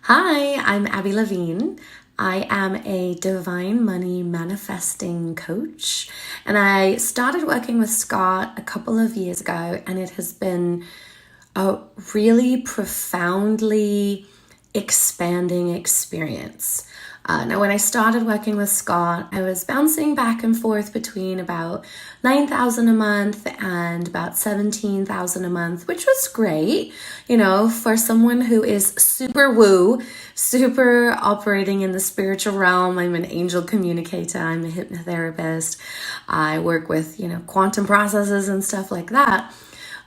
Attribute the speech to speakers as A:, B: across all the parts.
A: Hi, I'm Abby Levine. I am a divine money manifesting coach, and I started working with Scott a couple of years ago, and it has been a really profoundly expanding experience. Now, when I started working with Scott, I was bouncing back and forth between about $9,000 a month and about $17,000 a month, which was great, for someone who is super woo, super operating in the spiritual realm. I'm an angel communicator. I'm a hypnotherapist. I work with, quantum processes and stuff like that.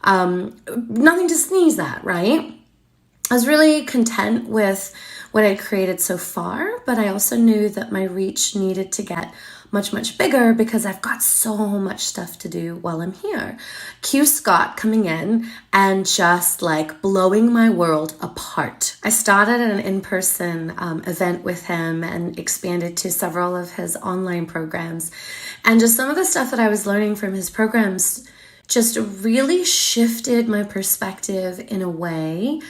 A: Nothing to sneeze at, right? I was really content with what I'd created so far, but I also knew that my reach needed to get much, much bigger because I've got so much stuff to do while I'm here. Cue Scott coming in and just like blowing my world apart. I started an in-person event with him and expanded to several of his online programs. And just some of the stuff that I was learning from his programs just really shifted my perspective in a way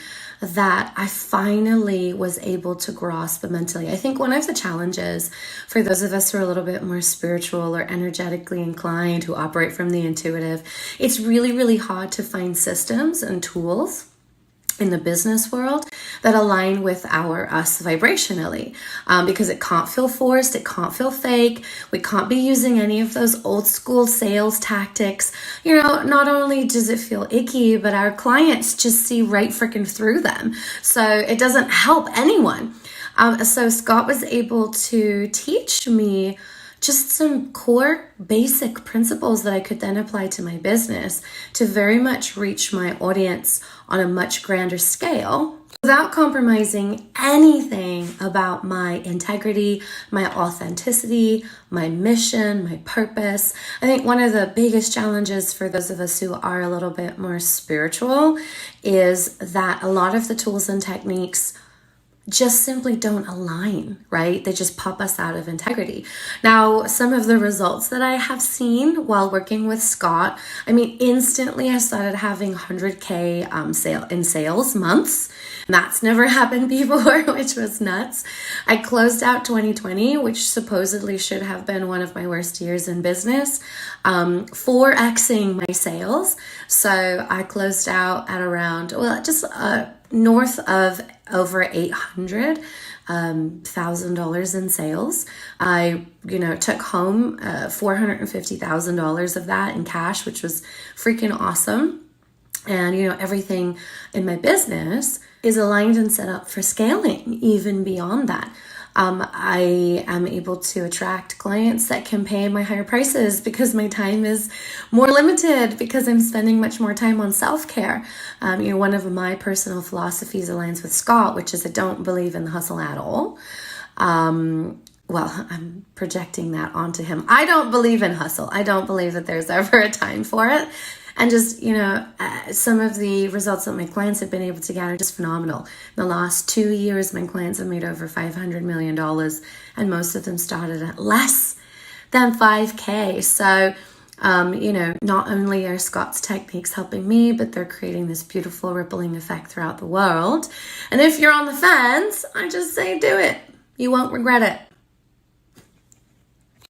A: that I finally was able to grasp mentally. I think one of the challenges for those of us who are a little bit more spiritual or energetically inclined, who operate from the intuitive, it's really, really hard to find systems and tools in the business world that align with us vibrationally, because it can't feel forced, it can't feel fake. We can't be using any of those old school sales tactics. Not only does it feel icky, but our clients just see right freaking through them. So it doesn't help anyone. So Scott was able to teach me just some core basic principles that I could then apply to my business to very much reach my audience on a much grander scale without compromising anything about my integrity, my authenticity, my mission, my purpose. I think one of the biggest challenges for those of us who are a little bit more spiritual is that a lot of the tools and techniques just simply don't align, right? They just pop us out of integrity. Now, some of the results that I have seen while working with Scott, instantly I started having 100K in sales months. That's never happened before, which was nuts. I closed out 2020, which supposedly should have been one of my worst years in business, 4xing my sales. So I closed out at around, north of over $800,000 in sales. I, took home $450,000 of that in cash, which was freaking awesome. And, everything in my business is aligned and set up for scaling even beyond that. I am able to attract clients that can pay my higher prices because my time is more limited, because I'm spending much more time on self-care. One of my personal philosophies aligns with Scott, which is I don't believe in the hustle at all. I'm projecting that onto him. I don't believe in hustle. I don't believe that there's ever a time for it. And just, some of the results that my clients have been able to get are just phenomenal. In the last 2 years, my clients have made over $500 million, and most of them started at less than 5K. So, not only are Scott's techniques helping me, but they're creating this beautiful rippling effect throughout the world. And if you're on the fence, I just say do it. You won't regret it.